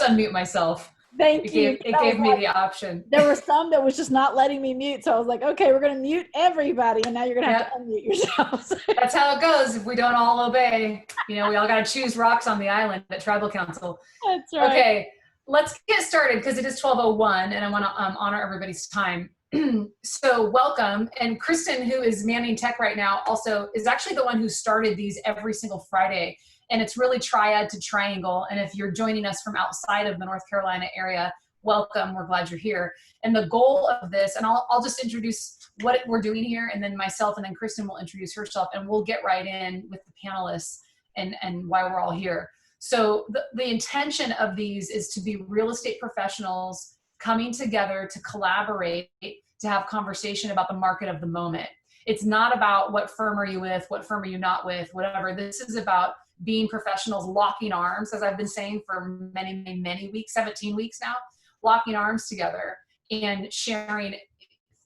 just unmute myself. Thank you. It gave me the option. There were some that was just not letting me mute. So I was like, okay, we're going to mute everybody. And now you're going to have to unmute yourselves. That's how it goes. If we don't all obey, we all got to choose rocks on the island at Tribal Council. That's right. Okay, let's get started because it is 12:01 and I want to honor everybody's time. So welcome. And Kristen, who is manning tech right now, also is actually the one who started these every single Friday. And it's really triad to triangle. And if you're joining us from outside of the North Carolina area, welcome. We're glad you're here. And the goal of this, and I'll just introduce what we're doing here, and then myself, and then Kristen will introduce herself, and we'll get right in with the panelists and why we're all here. So the intention of these is to be real estate professionals coming together to collaborate, to have conversation about the market of the moment. It's not about what firm are you with, what firm are you not with, whatever. This is about being professionals, locking arms, as I've been saying for many weeks, 17 weeks now, locking arms together and sharing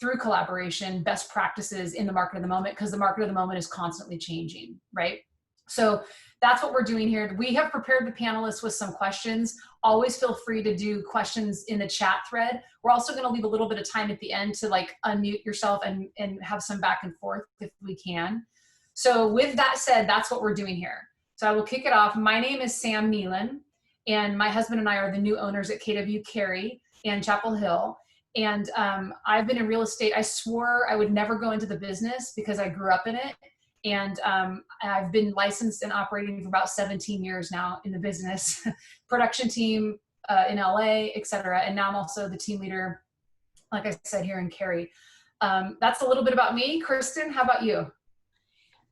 through collaboration best practices in the market of the moment, because the market of the moment is constantly changing, right? So that's what we're doing here. We have prepared the panelists with some questions. Always feel free to do questions in the chat thread. We're also going to leave a little bit of time at the end to unmute yourself and have some back and forth if we can. So with that said, that's what we're doing here. So I will kick it off. My name is Sam Nealon, and my husband and I are the new owners at KW Cary and Chapel Hill. And I've been in real estate. I swore I would never go into the business because I grew up in it. And I've been licensed and operating for about 17 years now in the business, production team in LA, et cetera. And now I'm also the team leader, like I said, here in Cary. That's a little bit about me. Kristen, how about you?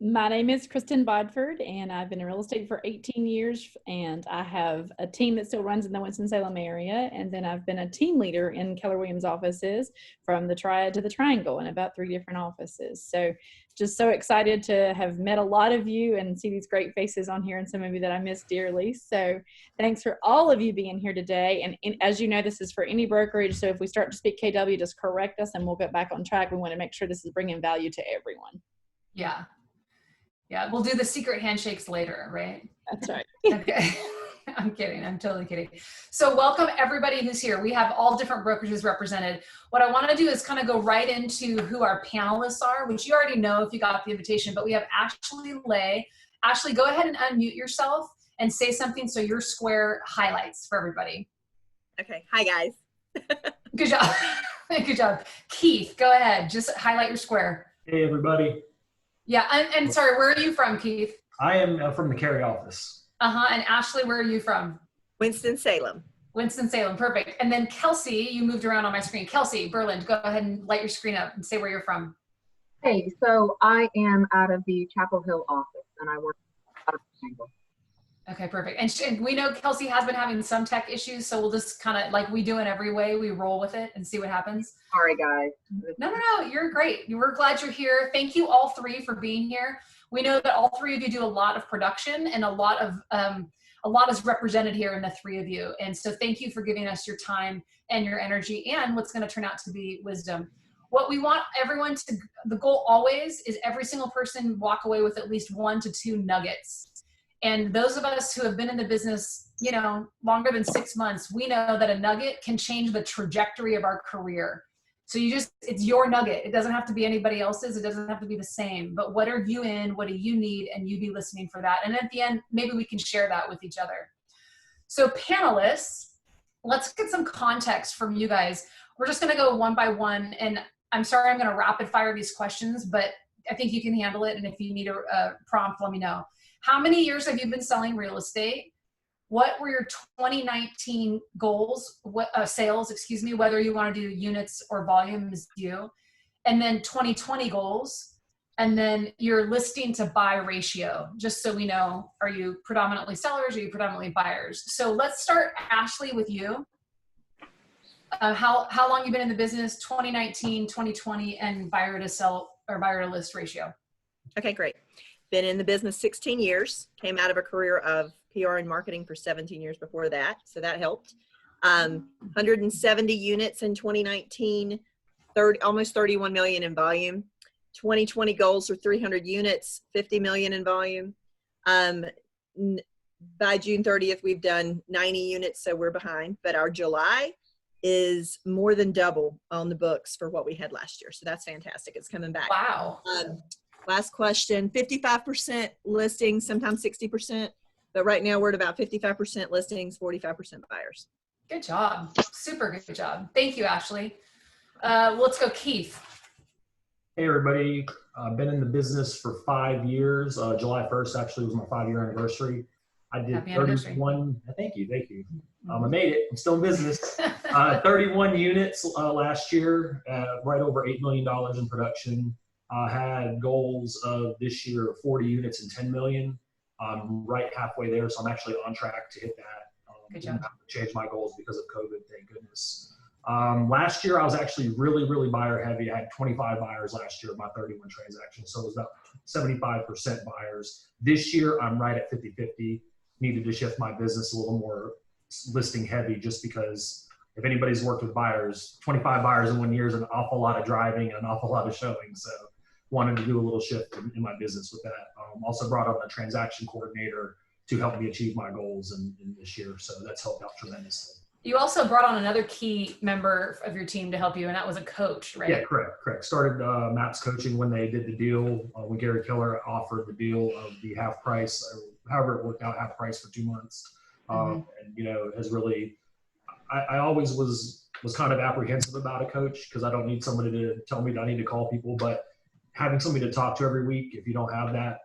My name is Kristen Bodford, and I've been in real estate for 18 years, and I have a team that still runs in the Winston-Salem area, and then I've been a team leader in Keller Williams offices from the Triad to the Triangle in about 3 different offices. So just so excited to have met a lot of you and see these great faces on here and some of you that I miss dearly. So thanks for all of you being here today. And as you know, this is for any brokerage, so if we start to speak KW, just correct us and we'll get back on track. We want to make sure this is bringing value to everyone. Yeah, we'll do the secret handshakes later, right? That's right. Okay. I'm kidding. I'm totally kidding. So welcome everybody who's here. We have all different brokerages represented. What I want to do is kind of go right into who our panelists are, which you already know if you got the invitation, but we have Ashley Lay. Ashley, go ahead and unmute yourself and say something so your square highlights for everybody. Okay. Hi, guys. Good job. Good job. Keith, go ahead. Just highlight your square. Hey, everybody. Yeah, and sorry, where are you from, Keith? I am from the Cary office. And Ashley, where are you from? Winston-Salem. Winston-Salem, perfect. And then Kelsey, you moved around on my screen. Kelsey Berland, go ahead and light your screen up and say where you're from. Hey, so I am out of the Chapel Hill office, and I work out of Triangle. Okay, perfect. And we know Kelsey has been having some tech issues, so we'll just kind of, like we do in every way, we roll with it and see what happens. Sorry, guys. No, you're great. We're glad you're here. Thank you all three for being here. We know that all three of you do a lot of production, and a lot is represented here in the three of you. And so thank you for giving us your time and your energy and what's going to turn out to be wisdom. What we want everyone to, the goal always is every single person walk away with at least 1 to 2 nuggets. And those of us who have been in the business, longer than 6 months, we know that a nugget can change the trajectory of our career. So it's your nugget. It doesn't have to be anybody else's. It doesn't have to be the same, but what are you in? What do you need? And you be listening for that. And at the end, maybe we can share that with each other. So panelists, let's get some context from you guys. We're just going to go one by one. And I'm sorry, I'm going to rapid fire these questions, but I think you can handle it. And if you need a prompt, let me know. How many years have you been selling real estate? What were your 2019 goals, sales, whether you want to do units or volume is you. And then 2020 goals. And then your listing to buy ratio, just so we know, are you predominantly sellers or are you predominantly buyers? So let's start, Ashley, with you. How long you been in the business, 2019, 2020, and buyer to sell or buyer to list ratio? Okay, great. Been in the business 16 years, came out of a career of PR and marketing for 17 years before that, so that helped. 170 units in 2019, almost 31 million in volume. 2020 goals are 300 units, 50 million in volume. by June 30th, we've done 90 units, so we're behind. But our July is more than double on the books for what we had last year. So that's fantastic. It's coming back. Wow. Last question, 55% listings, sometimes 60%. But right now we're at about 55% listings, 45% buyers. Good job. Super good job. Thank you, Ashley. Let's go, Keith. Hey, everybody. I've been in the business for 5 years. July 1st actually was my 5-year anniversary. I did Happy anniversary. 31. Thank you. I made it. I'm still in business. 31 units last year, right over $8 million in production. Had goals of this year of 40 units and 10 million. I'm right halfway there, so I'm actually on track to hit that. Good job. Didn't have to change my goals because of COVID, thank goodness. Last year, I was actually really buyer heavy. I had 25 buyers last year of my 31 transactions, so it was about 75% buyers. This year, I'm right at 50-50. Needed to shift my business a little more listing heavy just because if anybody's worked with buyers, 25 buyers in 1 year is an awful lot of driving and an awful lot of showing. So wanted to do a little shift in my business with that. Also brought on a transaction coordinator to help me achieve my goals in this year. So that's helped out tremendously. You also brought on another key member of your team to help you, and that was a coach, right? Yeah, correct. Started MAPS coaching when they did the deal, when Gary Killer offered the deal of the half price, or however it worked out, half price for 2 months. And, it has really, I always was kind of apprehensive about a coach because I don't need somebody to tell me that I need to call people, but having somebody to talk to every week, if you don't have that,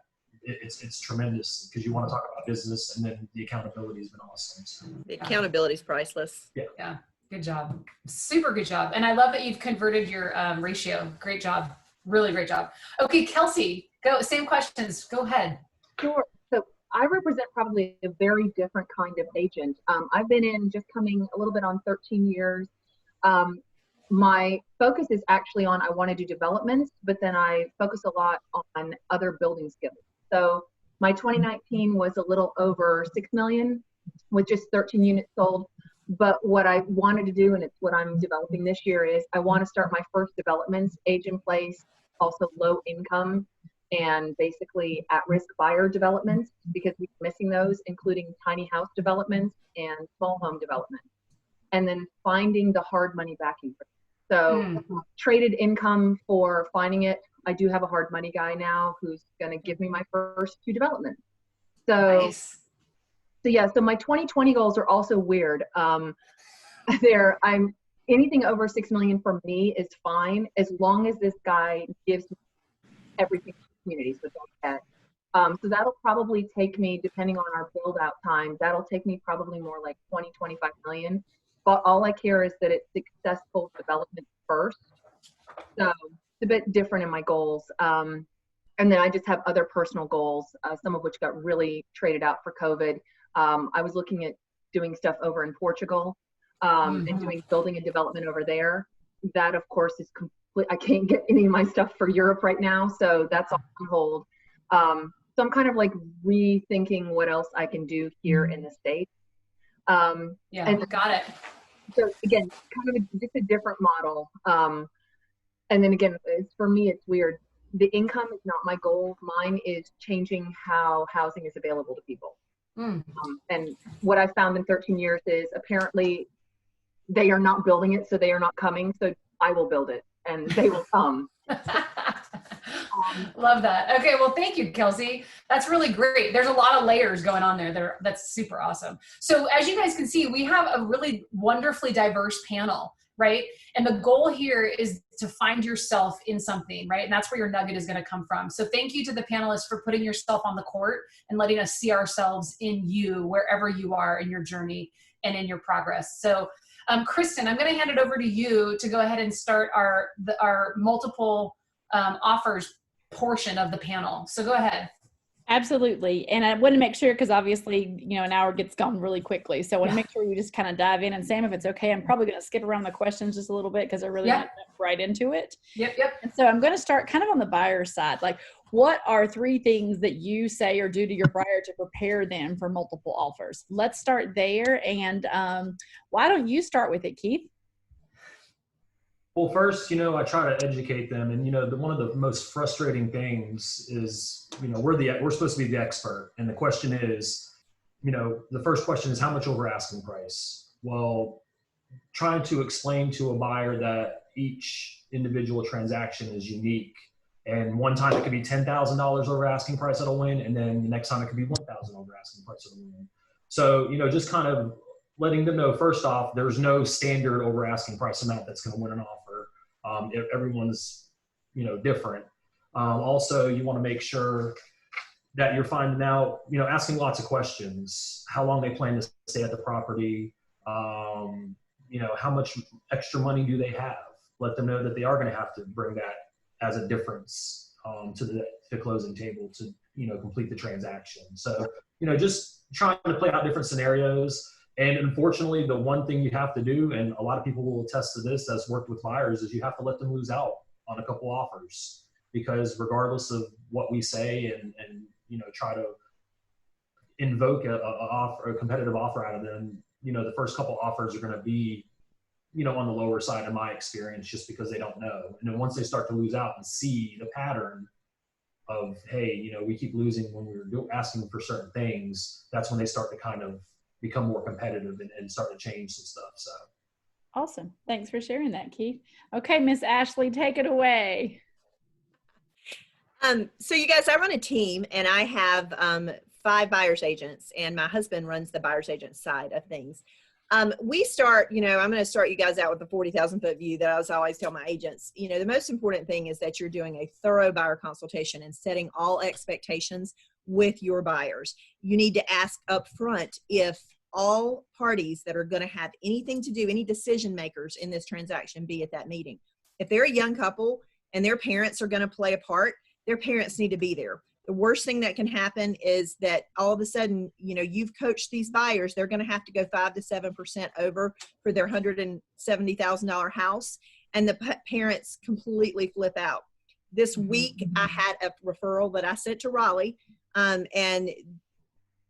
it's tremendous because you want to talk about business, and then the accountability has been awesome. So. The accountability is priceless. Yeah. Good job. Super good job. And I love that you've converted your ratio. Great job. Really great job. Okay, Kelsey, go. Same questions. Go ahead. Sure. So I represent probably a very different kind of agent. I've been in just coming a little bit on 13 years. My focus is actually on, I want to do developments, but then I focus a lot on other building skills. So my 2019 was a little over 6 million with just 13 units sold. But what I wanted to do, and it's what I'm developing this year, is I want to start my first developments, age in place, also low income, and basically at-risk buyer developments, because we're missing those, including tiny house developments and small home development. And then finding the hard money backing. So traded income for finding it. I do have a hard money guy now who's going to give me my first 2 developments. So, Nice. So my 2020 goals are also weird. Anything over 6 million for me is fine as long as this guy gives me everything to the community. So don't get. So that'll probably take me, depending on our build out time, that'll take me probably more like 20, 25 million. But all I care is that it's successful development first. So it's a bit different in my goals. And then I just have other personal goals, some of which got really traded out for COVID. I was looking at doing stuff over in Portugal and doing building and development over there. That, of course, is complete. I can't get any of my stuff for Europe right now, so that's all on hold. So I'm kind of like rethinking what else I can do here in the States. And got it. So again, kind of just a different model. And then again, for me, it's weird. The income is not my goal. Mine is changing how housing is available to people. And what I found in 13 years is apparently they are not building it, so they are not coming. So I will build it, and they will come. Love that. Okay, well, thank you, Kelsey. That's really great. There's a lot of layers going on there. That's super awesome. So as you guys can see, we have a really wonderfully diverse panel, right? And the goal here is to find yourself in something, right? And that's where your nugget is going to come from. So thank you to the panelists for putting yourself on the court and letting us see ourselves in you, wherever you are in your journey and in your progress. So Kristen, I'm going to hand it over to you to go ahead and start our multiple offers portion of the panel. So go ahead. Absolutely. And I want to make sure, because obviously, an hour gets gone really quickly. So I want to make sure we just kind of dive in. And Sam, if it's okay, I'm probably going to skip around the questions just a little bit because I really want to jump right into it. Yep. And so I'm going to start kind of on the buyer side. Like, what are 3 things that you say or do to your buyer to prepare them for multiple offers? Let's start there. And why don't you start with it, Keith? Well, first, I try to educate them, and one of the most frustrating things is, we're supposed to be the expert, and the question is, the first question is how much over asking price? Well, trying to explain to a buyer that each individual transaction is unique. And one time it could be $10,000 over asking price at a win, and then the next time it could be $1,000 over asking price at a win. So, just kind of letting them know, first off, there's no standard over asking price amount that's going to win an offer. Everyone's, different. Also, you want to make sure that you're finding out, asking lots of questions, how long they plan to stay at the property, how much extra money do they have? Let them know that they are going to have to bring that as a difference to the closing table to, complete the transaction. So, just trying to play out different scenarios. And unfortunately, the one thing you have to do, and a lot of people will attest to this that's worked with buyers, is you have to let them lose out on a couple offers, because regardless of what we say and try to invoke a competitive offer out of them, the first couple offers are going to be, on the lower side in my experience, just because they don't know. And then once they start to lose out and see the pattern of, hey, we keep losing when we're asking for certain things, that's when they start to kind of become more competitive and start to change some stuff. So. Awesome. Thanks for sharing that, Keith. Okay, Miss Ashley, take it away. So you guys, I run a team, and I have 5 buyer's agents, and my husband runs the buyer's agent side of things. We start, I'm going to start you guys out with the 40,000 foot view that I always tell my agents. The most important thing is that you're doing a thorough buyer consultation and setting all expectations with your buyers. You need to ask up front if all parties that are going to have anything to do, any decision makers in this transaction, be at that meeting. If they're a young couple and their parents are going to play a part, their parents need to be there. The worst thing that can happen is that all of a sudden, you've coached these buyers, they're going to have to go 5 to 7% over for their $170,000 house, and the parents completely flip out. This week, I had a referral that I sent to Raleigh, and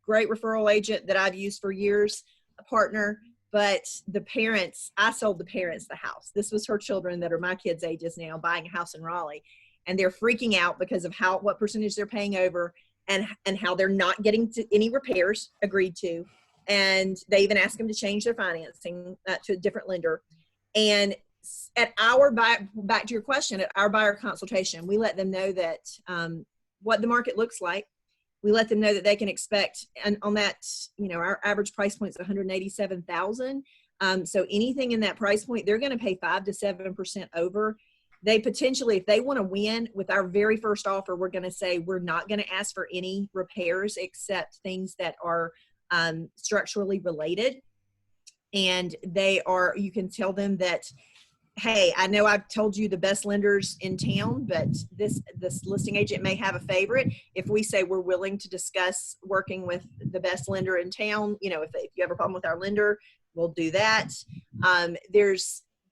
great referral agent that I've used for years, a partner, but the parents, I sold the parents the house. This was her children that are my kids' ages now, buying a house in Raleigh. And they're freaking out because of what percentage they're paying over, and how they're not getting to any repairs agreed to. And they even asked them to change their financing to a different lender. And at back to your question, at our buyer consultation, we let them know that what the market looks like. We let them know that they can expect, and on that, our average price point is $187,000. So anything in that price point, they're going to pay 5 to 7% over. They potentially, if they want to win with our very first offer, we're going to say we're not going to ask for any repairs except things that are structurally related. And you can tell them that, hey, I know I've told you the best lenders in town, but this listing agent may have a favorite. If we say we're willing to discuss working with the best lender in town, if you have a problem with our lender, we'll do that.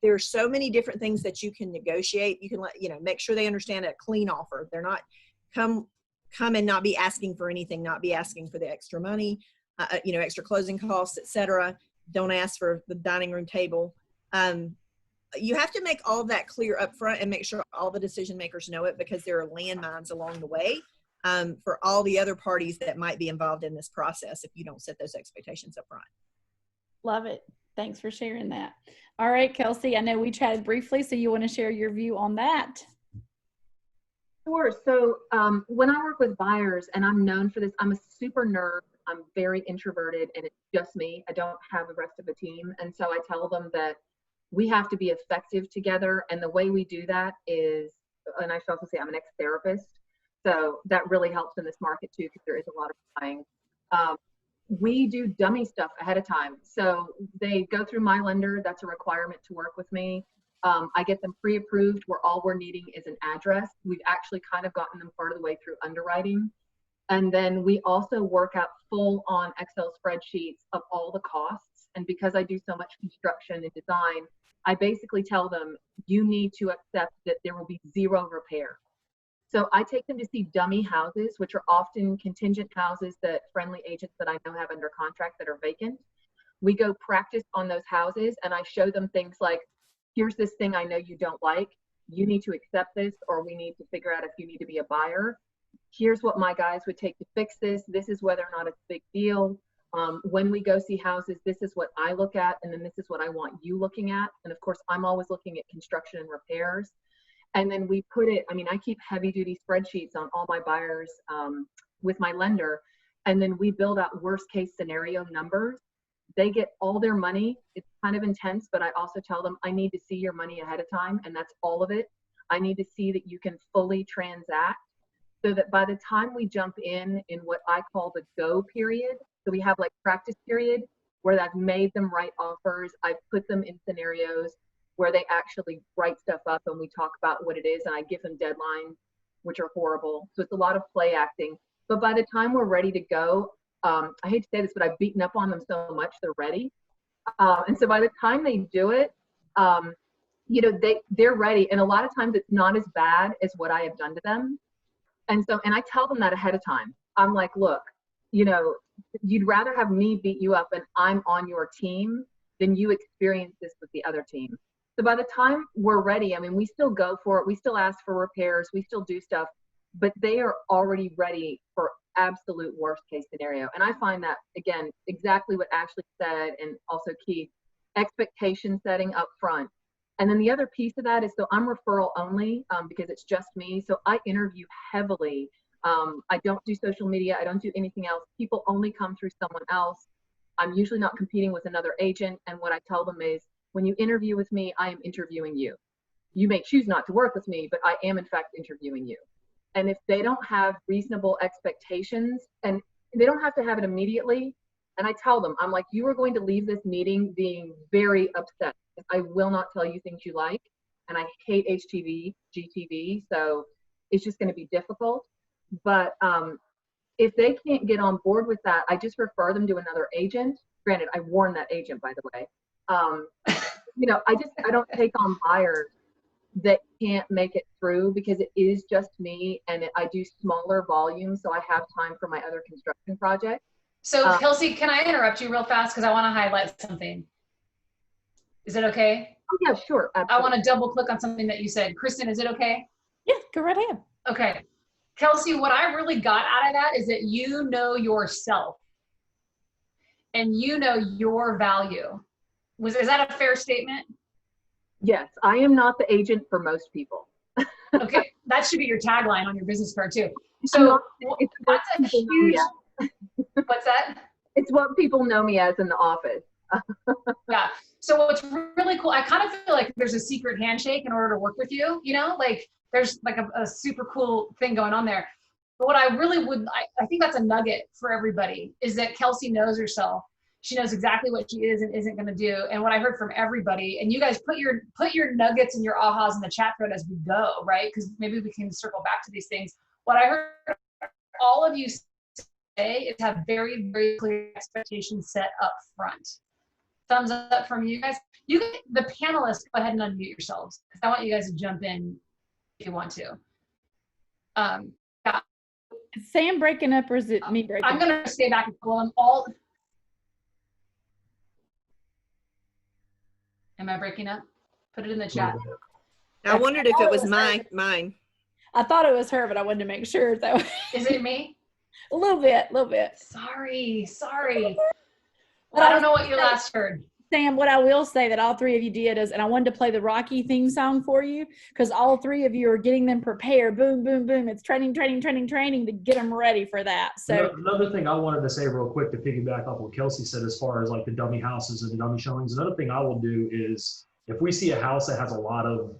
There's so many different things that you can negotiate. You can make sure they understand a clean offer. They're not come and not be asking for anything, not be asking for the extra money, extra closing costs, etc. Don't ask for the dining room table. You have to make all of that clear up front and make sure all the decision makers know it, because there are landmines along the way for all the other parties that might be involved in this process if you don't set those expectations up front. Love it. Thanks for sharing that. All right, Kelsey, I know we chatted briefly, so you want to share your view on that? Sure. So when I work with buyers, and I'm known for this, I'm a super nerd. I'm very introverted, and it's just me. I don't have the rest of the team. And so I tell them that we have to be effective together. And the way we do that is, and I should also say I'm an ex-therapist, so that really helps in this market too, because there is a lot of buying. We do dummy stuff ahead of time. So they go through my lender. That's a requirement to work with me. I get them pre-approved where all we're needing is an address. We've actually kind of gotten them part of the way through underwriting. And then we also work out full-on Excel spreadsheets of all the costs. And because I do so much construction and design, I basically tell them, you need to accept that there will be 0 repair. So I take them to see dummy houses, which are often contingent houses that friendly agents that I know have under contract that are vacant. We go practice on those houses, and I show them things like, here's this thing I know you don't like. You need to accept this, or we need to figure out if you need to be a buyer. Here's what my guys would take to fix this. This is whether or not it's a big deal. When we go see houses, this is what I look at, and then this is what I want you looking at. And of course, I'm always looking at construction and repairs. And then we put it, I mean, I keep heavy duty spreadsheets on all my buyers with my lender. And then we build out worst case scenario numbers. They get all their money. It's kind of intense, but I also tell them, I need to see your money ahead of time. And that's all of it. I need to see that you can fully transact, so that by the time we jump in what I call the go period, so we have like practice period where I've made them write offers. I've put them in scenarios where they actually write stuff up and we talk about what it is, and I give them deadlines, which are horrible. So it's a lot of play acting. But by the time we're ready to go, I hate to say this, but I've beaten up on them so much they're ready. And so by the time they do it, you know, they're ready. And a lot of times it's not as bad as what I have done to them. And so, and I tell them that ahead of time. I'm like, look, you know, you'd rather have me beat you up and I'm on your team than you experience this with the other team. So by the time we're ready, I mean, we still go for it. We still ask for repairs. We still do stuff, but they are already ready for absolute worst case scenario. And I find that, again, exactly what Ashley said, and also Keith, expectation setting up front. And then the other piece of that is, so I'm referral only because it's just me. So I interview heavily. I don't do social media. I don't do anything else. People only come through someone else. I'm usually not competing with another agent. And what I tell them is, when you interview with me, I am interviewing you. You may choose not to work with me, but I am in fact interviewing you. And if they don't have reasonable expectations, and they don't have to have it immediately, and I tell them, I'm like, you are going to leave this meeting being very upset. I will not tell you things you like, and I hate HTV, GTV, so it's just going to be difficult. But if they can't get on board with that, I just refer them to another agent. Granted, I warn that agent, by the way. You know, I don't take on buyers that can't make it through, because it is just me, and I do smaller volumes, so I have time for my other construction projects. So Kelsey, can I interrupt you real fast? Because I want to highlight something. Is it okay? Oh yeah, sure. Absolutely. I want to double click on something that you said. Kristen, is it okay? Yeah, go right ahead. Okay. Kelsey, what I really got out of that is that you know yourself and you know your value. Is that a fair statement? Yes, I am not the agent for most people. Okay, that should be your tagline on your business card too. So that's a huge, what's that? It's what people know me as in the office. Yeah. So what's really cool, I kind of feel like there's a secret handshake in order to work with you, you know, like there's like a super cool thing going on there. But what I really would, I think that's a nugget for everybody, is that Kelsey knows herself. She knows exactly what she is and isn't going to do. And what I heard from everybody, and you guys put your nuggets and your ahas in the chat thread as we go, right? Because maybe we can circle back to these things. What I heard all of you say is have very, very clear expectations set up front. Thumbs up from you guys. You can, the panelists, go ahead and unmute yourselves, because I want you guys to jump in if you want to. Yeah. Is Sam breaking up, or is it me breaking up? I'm going to stay back and pull them all. Am I breaking up? Put it in the chat. I wondered if it was mine. I thought it was her, but I wanted to make sure. That Is it me? A little bit. Sorry. Well, I don't know what you last heard. Sam, what I will say that all three of you did is, and I wanted to play the Rocky theme song for you, because all three of you are getting them prepared. Boom, boom, boom. It's training to get them ready for that. So another thing I wanted to say real quick to piggyback off what Kelsey said as far as like the dummy houses and the dummy showings. Another thing I will do is, if we see a house that has a lot of,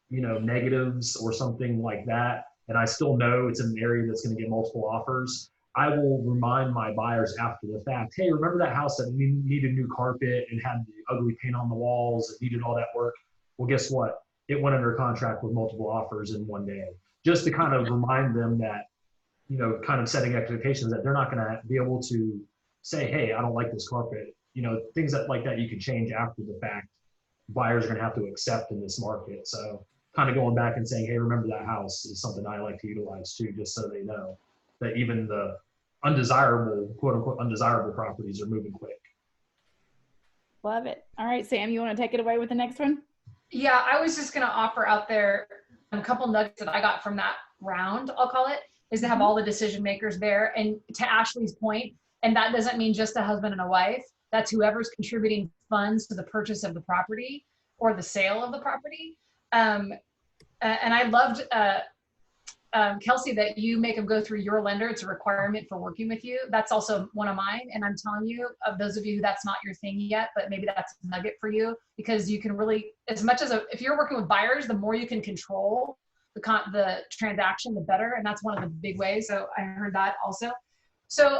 you know, negatives or something like that, and I still know it's in an area that's going to get multiple offers, I will remind my buyers after the fact, hey, remember that house that needed new carpet and had the ugly paint on the walls and needed all that work? Well, guess what? It went under contract with multiple offers in one day. Just to kind of remind them that, you know, kind of setting expectations that they're not going to be able to say, hey, I don't like this carpet. You know, things like that you can change after the fact. Buyers are going to have to accept in this market. So kind of going back and saying, hey, remember that house is something I like to utilize too, just so they know that even the undesirable, quote unquote, undesirable properties are moving quick. love it. All right, Sam, you want to take it away with the next one? Yeah, I was just going to offer out there a couple nuggets that I got from that round, I'll call it, is to have all the decision makers there. And to Ashley's point, And that doesn't mean just a husband and a wife. That's whoever's contributing funds to the purchase of the property or the sale of the property. And I loved, Kelsey, that you make them go through your lender. It's a requirement for working with you. That's also one of mine. And I'm telling you, of those of you who that's not your thing yet, but maybe that's a nugget for you, because you can really, as much as if you're working with buyers, the more you can control the transaction, the better. And that's one of the big ways. So I heard that also. So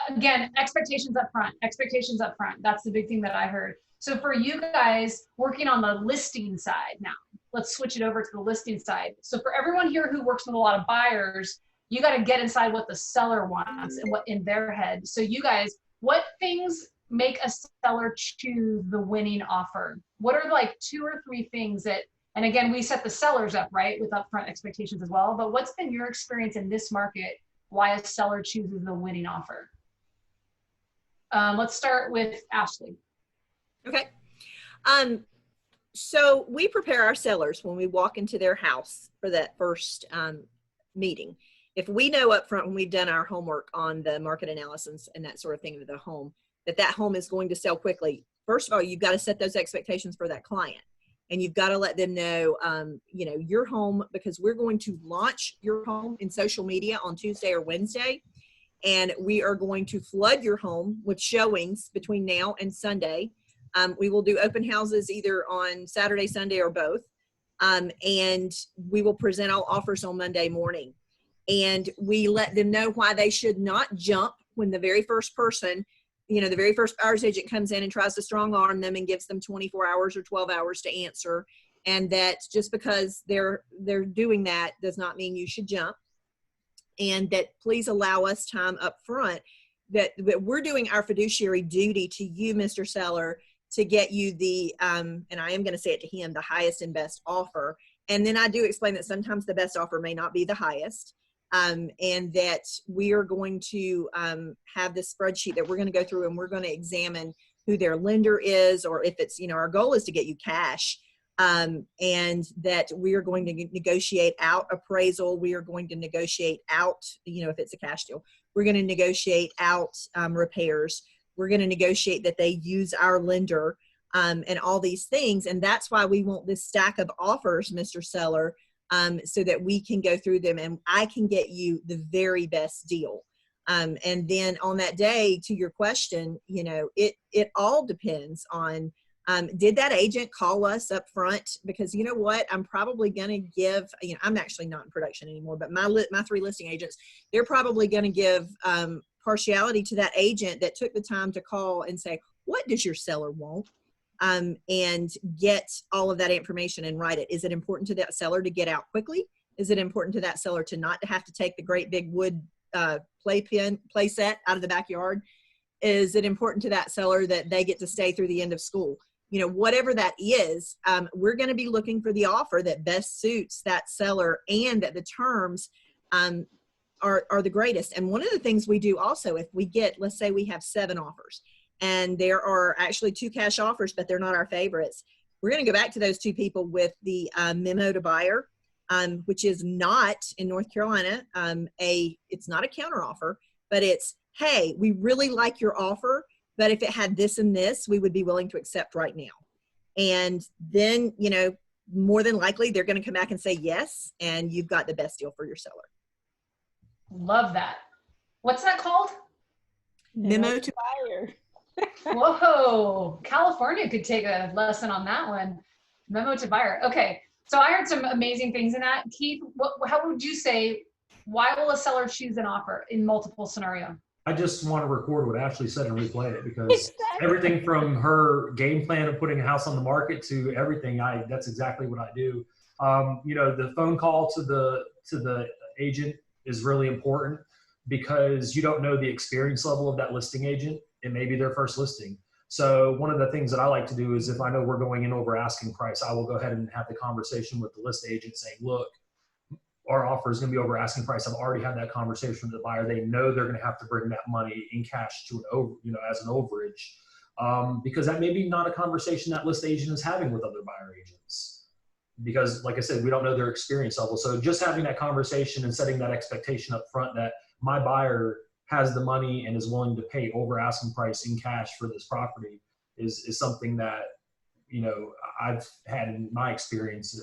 again, expectations up front, expectations up front. That's the big thing that I heard. So for you guys working on the listing side now, let's switch it over to the listing side. So for everyone here who works with a lot of buyers, you got to get inside what the seller wants and what in their head. So you guys, what things make a seller choose the winning offer? What are like 2 or 3 things that, and again, we set the sellers up, right, with upfront expectations as well, but what's been your experience in this market, why a seller chooses the winning offer? Let's start with Ashley. Okay. So we prepare our sellers when we walk into their house for that first meeting. If we know up front when we've done our homework on the market analysis and that sort of thing of the home, that home is going to sell quickly, first of all, you've got to set those expectations for that client. And you've got to let them know, you know, your home, because we're going to launch your home in social media on Tuesday or Wednesday. And we are going to flood your home with showings between now and Sunday. We will do open houses either on Saturday, Sunday, or both. And we will present all offers on Monday morning. And we let them know why they should not jump when the very first person, you know, the very first buyer's agent comes in and tries to strong arm them and gives them 24 hours or 12 hours to answer. And that just because they're doing that does not mean you should jump. And that please allow us time up front, that we're doing our fiduciary duty to you, Mr. Seller, to get you the, and I am going to say it to him, the highest and best offer. And then I do explain that sometimes the best offer may not be the highest. And that we are going to have this spreadsheet that we're going to go through, and we're going to examine who their lender is, or if it's, you know, our goal is to get you cash. And that we are going to negotiate out appraisal. We are going to negotiate out, you know, if it's a cash deal, we're going to negotiate out repairs. We're going to negotiate that they use our lender, and all these things. And that's why we want this stack of offers, Mr. Seller, so that we can go through them and I can get you the very best deal. And then on that day, to your question, you know, it all depends on, did that agent call us up front? Because you know what, I'm probably going to give, you know, I'm actually not in production anymore, but my 3 listing agents, they're probably going to give partiality to that agent that took the time to call and say, what does your seller want? And get all of that information and write it. Is it important to that seller to get out quickly? Is it important to that seller to not have to take the great big wood play set out of the backyard? Is it important to that seller that they get to stay through the end of school? You know, whatever that is, we're going to be looking for the offer that best suits that seller and that the terms are the greatest. And one of the things we do also, if we get, let's say we have 7 offers and there are actually 2 cash offers, but they're not our favorites, we're going to go back to those 2 people with the memo to buyer, which is not in North Carolina, it's not a counter offer, but it's, hey, we really like your offer, but if it had this and this, we would be willing to accept right now. And then, you know, more than likely, they're going to come back and say yes, and you've got the best deal for your seller. Love that. What's that called? Memo to buyer. Whoa, California could take a lesson on that one. Memo to buyer. Okay, so I heard some amazing things in that. Keith, how would you say, why will a seller choose an offer in multiple scenarios? I just want to record what Ashley said and replay it, because everything from her game plan of putting a house on the market to everything, that's exactly what I do. You know, the phone call to the agent is really important, because you don't know the experience level of that listing agent. It may be their first listing. So one of the things that I like to do is, if I know we're going in over asking price, I will go ahead and have the conversation with the list agent saying, look, our offer is going to be over asking price. I've already had that conversation with the buyer. They know they're going to have to bring that money in cash to as an overage, because that may be not a conversation that list agent is having with other buyer agents. Because like I said, we don't know their experience level. So just having that conversation and setting that expectation up front that my buyer has the money and is willing to pay over asking price in cash for this property is something that, you know, I've had in my experience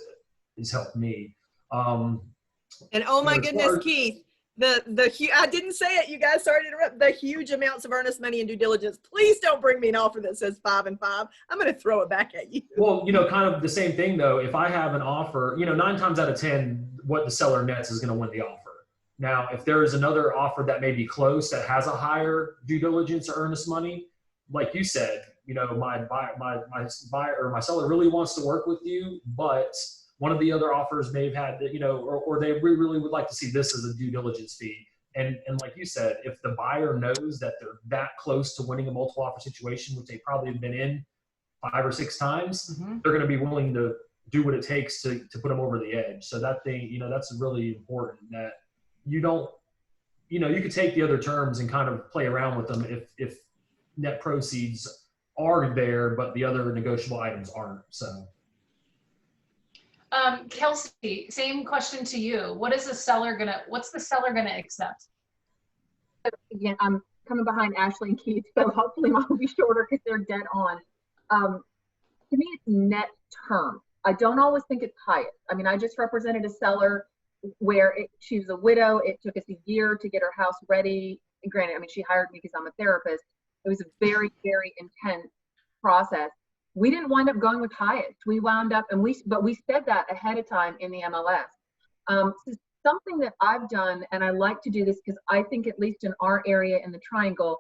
has helped me. And oh my as goodness, far as- Keith, I didn't say it, you guys, sorry to interrupt, the huge amounts of earnest money and due diligence. Please don't bring me an offer that says 5 and 5. I'm going to throw it back at you. Well, you know, kind of the same thing though. If I have an offer, you know, 9 times out of 10, what the seller nets is going to win the offer. Now, if there is another offer that may be close that has a higher due diligence or earnest money, like you said, you know, my buyer or my seller really wants to work with you, but one of the other offers may have had, you know, or they really would like to see this as a due diligence fee. And like you said, if the buyer knows that they're that close to winning a multiple offer situation, which they probably have been in 5 or 6 times, they're going to be willing to do what it takes to put them over the edge. So that thing, you know, that's really important that you don't, you know, you could take the other terms and kind of play around with them if net proceeds are there, but the other negotiable items aren't. So. Kelsey, same question to you. What's the seller gonna accept? Again, I'm coming behind Ashley and Keith, so hopefully mine will be shorter because they're dead on. To me, it's net term. I don't always think it's highest. I mean, I just represented a seller where she was a widow. It took us a year to get her house ready. And granted, I mean, she hired me because I'm a therapist. It was a very, very intense process. We didn't wind up going with highest. We wound up, but we said that ahead of time in the MLS. So something that I've done, and I like to do this because I think at least in our area in the Triangle,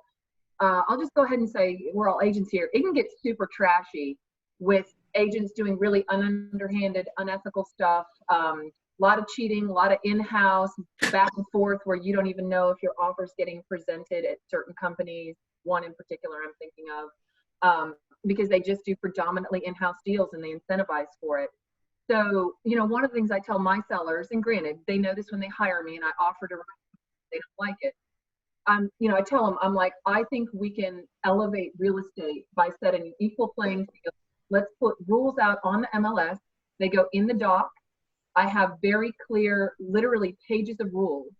I'll just go ahead and say we're all agents here. It can get super trashy with agents doing really underhanded, unethical stuff. A lot of cheating, a lot of in-house back and forth where you don't even know if your offer's getting presented at certain companies. One in particular I'm thinking of. Because they just do predominantly in-house deals and they incentivize for it. So, you know, one of the things I tell my sellers, and granted, they know this when they hire me and I offer to, they don't like it. You know, I tell them, I'm like, I think we can elevate real estate by setting an equal playing field. Let's put rules out on the MLS. They go in the doc. I have very clear, literally pages of rules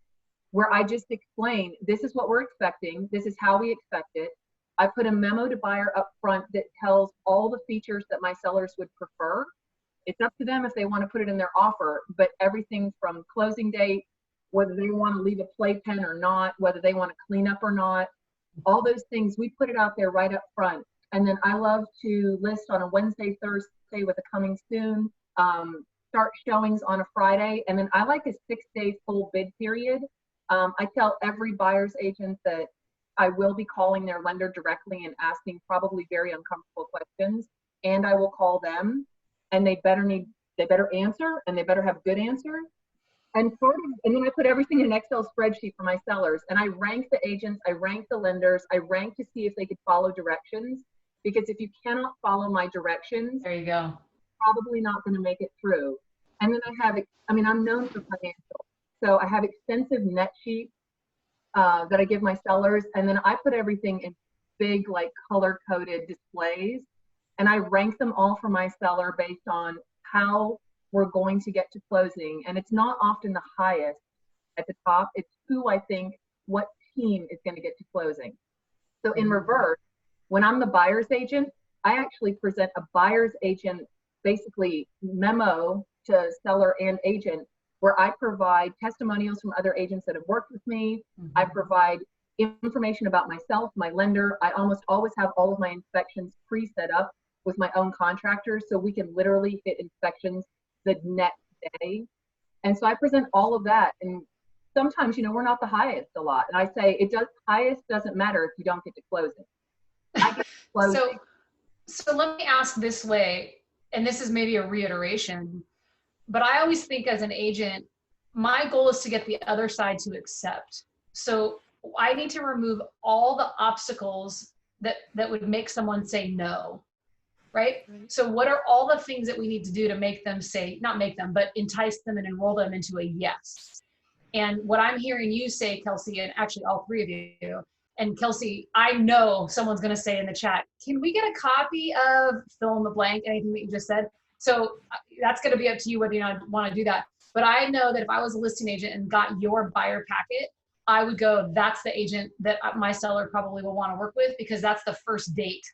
where I just explain, this is what we're expecting. This is how we expect it. I put a memo to buyer up front that tells all the features that my sellers would prefer. It's up to them if they want to put it in their offer, but everything from closing date, whether they want to leave a playpen or not, whether they want to clean up or not, all those things, we put it out there right up front. And then I love to list on a Wednesday, Thursday with a coming soon, start showings on a Friday. And then I like a 6-day full bid period. I tell every buyer's agent that I will be calling their lender directly and asking probably very uncomfortable questions, and I will call them, and they better answer, and they better have good answers. And then I put everything in an Excel spreadsheet for my sellers, and I rank the agents, I rank the lenders, I rank to see if they could follow directions, because if you cannot follow my directions, There you go. probably not going to make it through. And then I'm known for financial, so I have extensive net sheets that I give my sellers, and then I put everything in big, like, color-coded displays, and I rank them all for my seller based on how we're going to get to closing. And it's not often the highest at the top, it's who I think, what team is going to get to closing. So in reverse, when I'm the buyer's agent, I actually present a buyer's agent basically memo to seller and agent, where I provide testimonials from other agents that have worked with me. I provide information about myself, my lender. I almost always have all of my inspections pre-set up with my own contractors, so we can literally hit inspections the next day. And so I present all of that. And sometimes, you know, we're not the highest a lot. And I say, highest doesn't matter if you don't get to closing. I get to closing. So let me ask this way, and this is maybe a reiteration, but I always think as an agent, my goal is to get the other side to accept. So I need to remove all the obstacles that would make someone say no, right? So what are all the things that we need to do to make them say, not make them, but entice them and enroll them into a yes? And what I'm hearing you say, Kelsey, and actually all three of you, and Kelsey, I know someone's going to say in the chat, can we get a copy of fill in the blank, anything that you just said? So that's going to be up to you whether you want to do that. But I know that if I was a listing agent and got your buyer packet, I would go, that's the agent that my seller probably will want to work with, because that's the first date.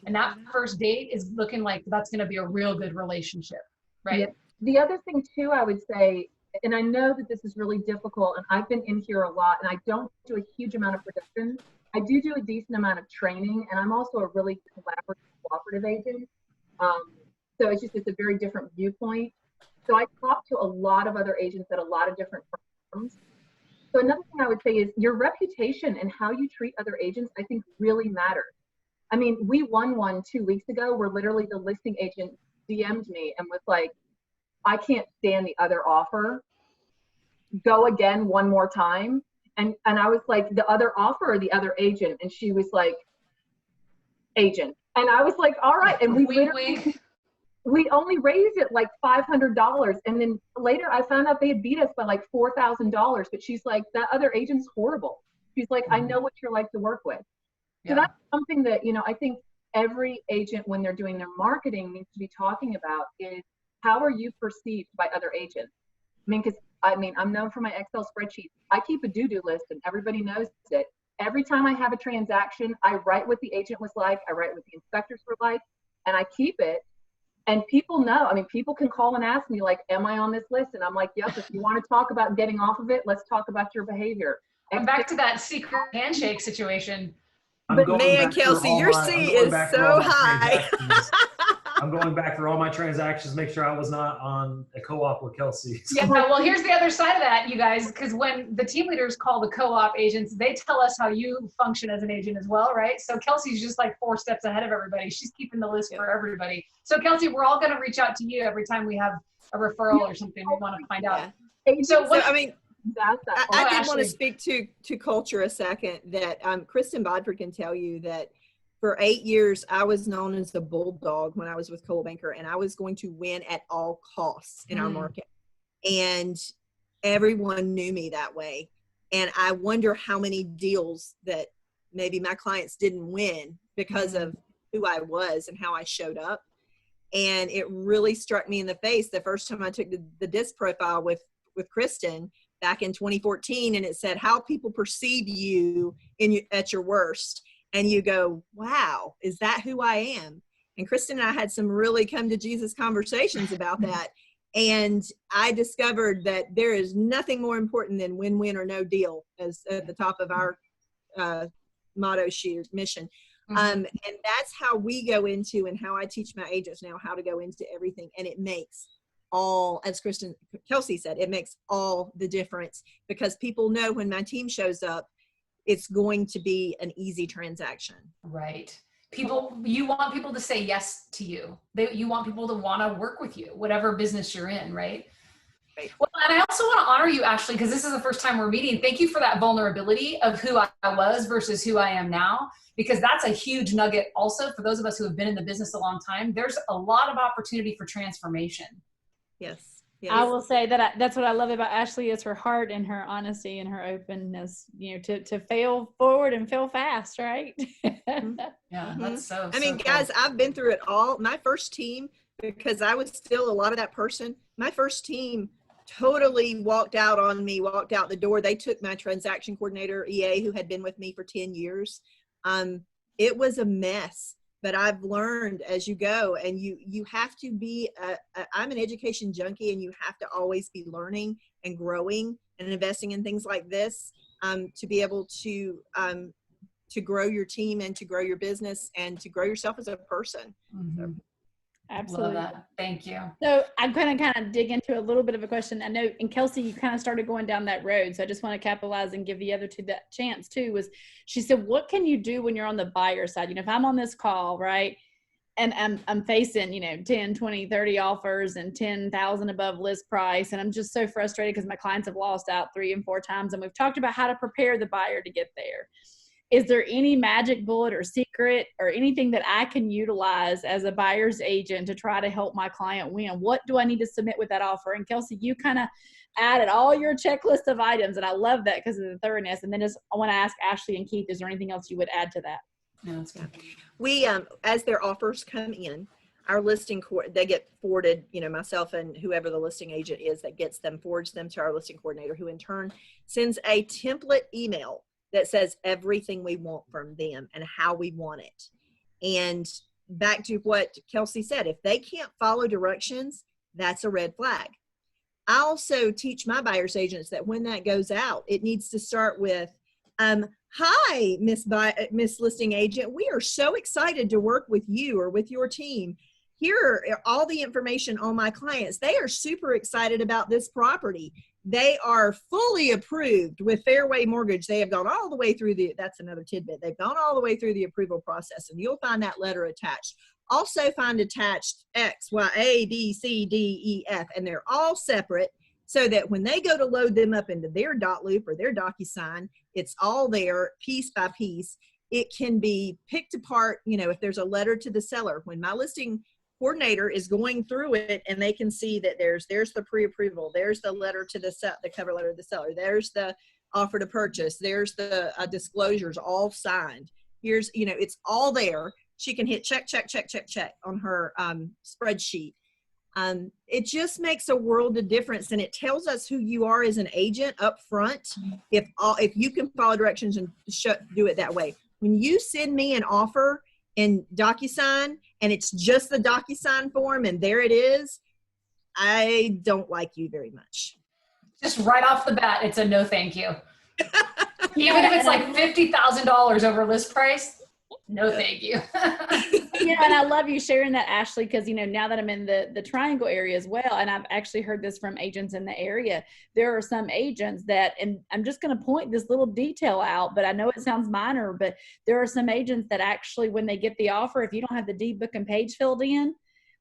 And that first date is looking like that's going to be a real good relationship, right? Yeah. The other thing too, I would say, and I know that this is really difficult, and I've been in here a lot, and I don't do a huge amount of production. I do a decent amount of training, and I'm also a really cooperative agent. So it's a very different viewpoint. So I talk to a lot of other agents at a lot of different firms. So another thing I would say is your reputation and how you treat other agents, I think, really matters. I mean, we won one 2 weeks ago where literally the listing agent DM'd me and was like, I can't stand the other offer. Go again one more time. And I was like, the other offer or the other agent? And she was like, agent. And I was like, all right. And we only raised it like $500. And then later I found out they had beat us by like $4,000. But she's like, that other agent's horrible. She's like, I know what you're like to work with. So that's something that, you know, I think every agent, when they're doing their marketing, needs to be talking about is, how are you perceived by other agents? I'm known for my Excel spreadsheet. I keep a do-do list and everybody knows it. Every time I have a transaction, I write what the agent was like, I write what the inspectors were like, and I keep it. And people know, I mean, people can call and ask me like, am I on this list? And I'm like, yes, if you want to talk about getting off of it, let's talk about your behavior. And back to that secret handshake situation. Man, Kelsey, your C is so high. I'm going back for all my transactions, make sure I was not on a co-op with Kelsey. Yeah, well, here's the other side of that, you guys, because when the team leaders call the co-op agents, they tell us how you function as an agent as well, right? So Kelsey's just like 4 steps ahead of everybody. She's keeping the list for everybody. So Kelsey, we're all going to reach out to you every time we have a referral or something we want to find out. So I mean, I did want to speak to culture a second, that Kristen Bodford can tell you that for 8 years, I was known as the bulldog when I was with Coldwell Banker, and I was going to win at all costs in our market. And everyone knew me that way. And I wonder how many deals that maybe my clients didn't win because of who I was and how I showed up. And it really struck me in the face the first time I took the disc profile with Kristen back in 2014, and it said how people perceive you at your worst. And you go, wow, is that who I am? And Kristen and I had some really come to Jesus conversations about that. And I discovered that there is nothing more important than win-win or no deal as at the top of our motto sheet mission. And that's how we go into, and how I teach my agents now how to go into everything. And it makes all, as Kelsey said, it makes all the difference, because people know when my team shows up, it's going to be an easy transaction. Right. You want people to say yes to you. You want people to want to work with you, whatever business you're in, right? Right. Well, and I also want to honor you, Ashley, because this is the first time we're meeting. Thank you for that vulnerability of who I was versus who I am now, because that's a huge nugget also for those of us who have been in the business a long time. There's a lot of opportunity for transformation. Yes. Yes. I will say that that's what I love about Ashley, is her heart and her honesty and her openness, you know, to fail forward and fail fast, right? Yeah, that's so I mean, guys, I've been through it all. My first team, because I was still a lot of that person, my first team totally walked out on me, walked out the door. They took my transaction coordinator, EA, who had been with me for 10 years. It was a mess. But I've learned as you go, and you have to be, I'm an education junkie, and you have to always be learning and growing and investing in things like this to be able to grow your team and to grow your business and to grow yourself as a person. So. Absolutely. Love that. Thank you. So I'm going to kind of dig into a little bit of a question. I know, and Kelsey, you kind of started going down that road. So I just want to capitalize and give the other two that chance too. She said, what can you do when you're on the buyer side? You know, if I'm on this call, right, and I'm facing, you know, 10, 20, 30 offers and 10,000 above list price. And I'm just so frustrated because my clients have lost out 3 and 4 times. And we've talked about how to prepare the buyer to get there. Is there any magic bullet or secret or anything that I can utilize as a buyer's agent to try to help my client win? What do I need to submit with that offer? And Kelsey, you kind of added all your checklist of items, and I love that because of the thoroughness. And then I want to ask Ashley and Keith, is there anything else you would add to that? No, that's good. We, as their offers come in, our they get forwarded, myself and whoever the listing agent is that gets them, forwards them to our listing coordinator, who in turn sends a template email that says everything we want from them and how we want it. And back to what Kelsey said, if they can't follow directions, that's a red flag. I also teach my buyer's agents that when that goes out, it needs to start with, hi, Miss Listing Agent, we are so excited to work with you or with your team. Here are all the information on my clients. They are super excited about this property. They are fully approved with Fairway Mortgage. They have gone all the way through that's another tidbit. They've gone all the way through the approval process, and you'll find that letter attached. Also find attached X, Y, A, B, C, D, E, F, and they're all separate so that when they go to load them up into their dot loop or their DocuSign, it's all there piece by piece. It can be picked apart, if there's a letter to the seller. When my listing coordinator is going through it and they can see that there's the pre-approval, there's the letter to the cover letter to the seller, there's the offer to purchase, there's the disclosures all signed. Here's, it's all there. She can hit check, check, check, check, check on her spreadsheet. It just makes a world of difference, and it tells us who you are as an agent up front. If you can follow directions and do it that way. When you send me an offer in DocuSign and it's just the DocuSign form and there it is, I don't like you very much. Just right off the bat, it's a no thank you. Even if it's like $50,000 over list price, no thank you. And I love you sharing that, Ashley, because now that I'm in the Triangle area as well, and I've actually heard this from agents in the area, there are some agents that, and I'm just going to point this little detail out, but I know it sounds minor, but there are some agents that actually, when they get the offer, if you don't have the deed book and page filled in,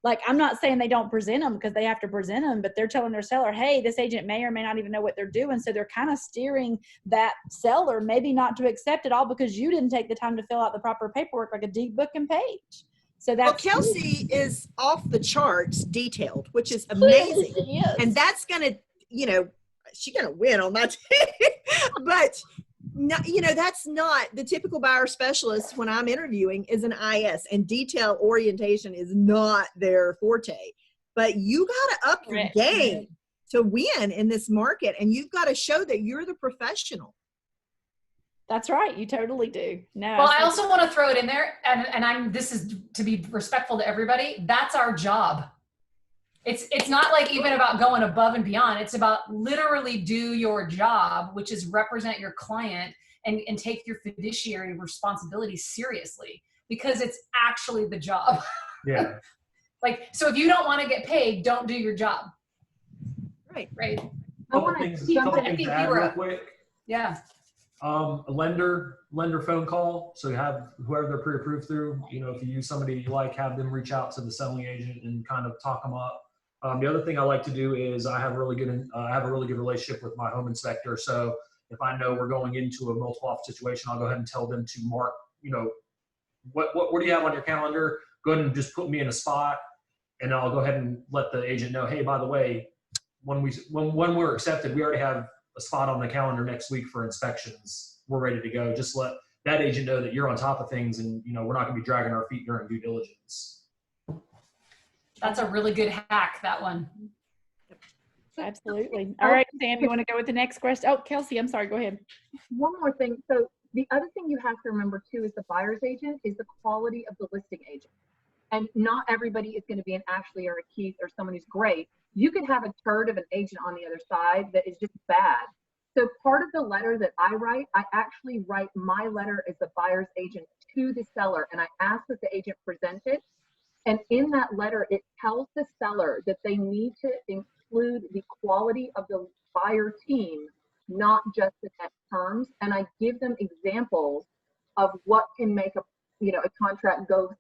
like, I'm not saying they don't present them, because they have to present them, but they're telling their seller, hey, this agent may or may not even know what they're doing. So they're kind of steering that seller maybe not to accept it all because you didn't take the time to fill out the proper paperwork, like a deed book and page. So that's Kelsey is off the charts detailed, which is amazing. Yes. And that's going to, she's going to win on my team. But no, that's not the typical buyer specialist. When I'm interviewing, is an IS, and detail orientation is not their forte. But you got to up your game to win in this market, and you've got to show that you're the professional. That's right. You totally do. No. Well, I also want to throw it in there, and this is to be respectful to everybody. That's our job. It's not like even about going above and beyond. It's about literally do your job, which is represent your client and take your fiduciary responsibility seriously, because it's actually the job. Yeah. So if you don't want to get paid, don't do your job. Right. Couple things to add real quick. Yeah. A lender phone call. So you have whoever they're pre-approved through, if you use somebody you like, have them reach out to the selling agent and kind of talk them up. The other thing I like to do is I have a really good relationship with my home inspector. So if I know we're going into a multiple offer situation, I'll go ahead and tell them to mark, what do you have on your calendar? Go ahead and just put me in a spot, and I'll go ahead and let the agent know, hey, by the way, when we're accepted, we already have a spot on the calendar next week for inspections. We're ready to go. Just let that agent know that you're on top of things, and we're not going to be dragging our feet during due diligence. That's a really good hack, that one. Absolutely. All right, Sam, you want to go with the next question? Oh, Kelsey, I'm sorry. Go ahead. One more thing. So the other thing you have to remember too is the buyer's agent is the quality of the listing agent. And not everybody is going to be an Ashley or a Keith or someone who's great. You could have a turd of an agent on the other side that is just bad. So part of the letter that I write, I actually write my letter as the buyer's agent to the seller, and I ask that the agent present it. And in that letter, it tells the seller that they need to include the quality of the buyer team, not just the net terms. And I give them examples of what can make a contract go,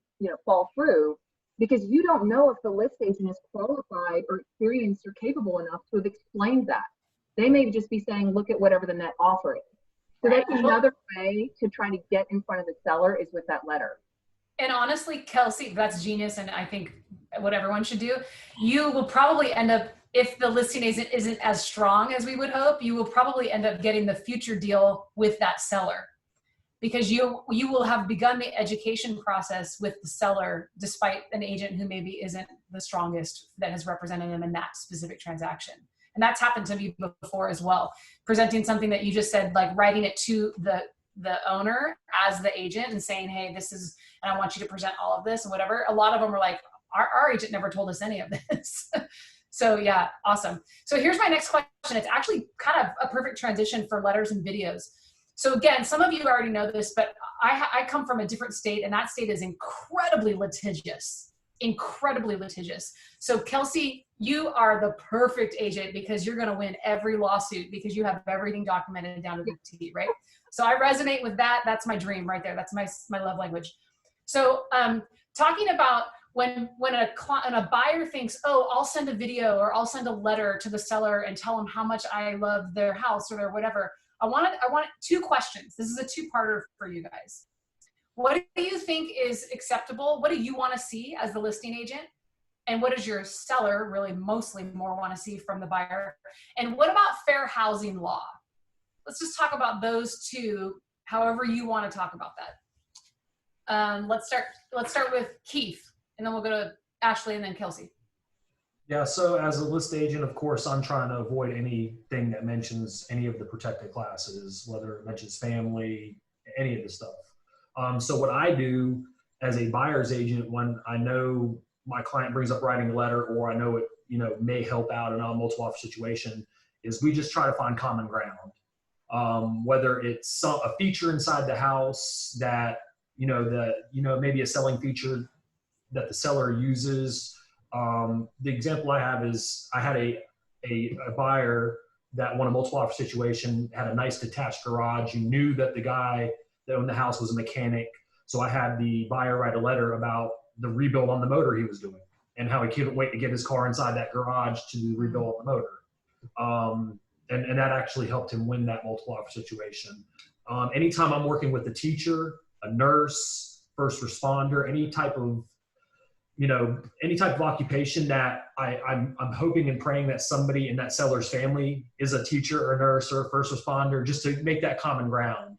fall through, because you don't know if the list agent is qualified or experienced or capable enough to have explained that. They may just be saying, look at whatever the net offer is. So that's another way to try to get in front of the seller, is with that letter. And honestly, Kelsey, that's genius. And I think what everyone should do, you will probably end up, if the listing agent isn't as strong as we would hope, you will probably end up getting the future deal with that seller. because you will have begun the education process with the seller despite an agent who maybe isn't the strongest that has represented them in that specific transaction. And that's happened to me before as well. Presenting something that you just said, like writing it to the owner as the agent and saying, hey, this is, and I want you to present all of this and whatever. A lot of them are like, our agent never told us any of this. So yeah, awesome. So here's my next question. It's actually kind of a perfect transition for letters and videos. So again, some of you already know this, but I come from a different state, and that state is incredibly litigious, incredibly litigious. So Kelsey, you are the perfect agent because you're going to win every lawsuit because you have everything documented down to the T, right? So I resonate with that. That's my dream right there. That's my love language. So talking about when a buyer thinks, oh, I'll send a video or I'll send a letter to the seller and tell them how much I love their house or their whatever. I want 2 questions. This is a 2-parter for you guys. What do you think is acceptable? What do you want to see as the listing agent? And what does your seller really mostly more want to see from the buyer? And what about fair housing law? Let's just talk about those 2, however you want to talk about that. Let's start with Keith, and then we'll go to Ashley and then Kelsey. Yeah, so as a list agent, of course, I'm trying to avoid anything that mentions any of the protected classes, whether it mentions family, any of the stuff. So what I do as a buyer's agent, when I know my client brings up writing a letter, or I know it, may help out in a multiple offer situation, is we just try to find common ground. Whether it's a feature inside the house that, maybe a selling feature that the seller uses. The example I have is I had a buyer that won a multiple offer situation, had a nice detached garage. You knew that the guy that owned the house was a mechanic. So I had the buyer write a letter about the rebuild on the motor he was doing and how he couldn't wait to get his car inside that garage to rebuild on the motor. And that actually helped him win that multiple offer situation. Anytime I'm working with a teacher, a nurse, first responder, any type of occupation that I'm hoping and praying that somebody in that seller's family is a teacher or a nurse or a first responder, just to make that common ground.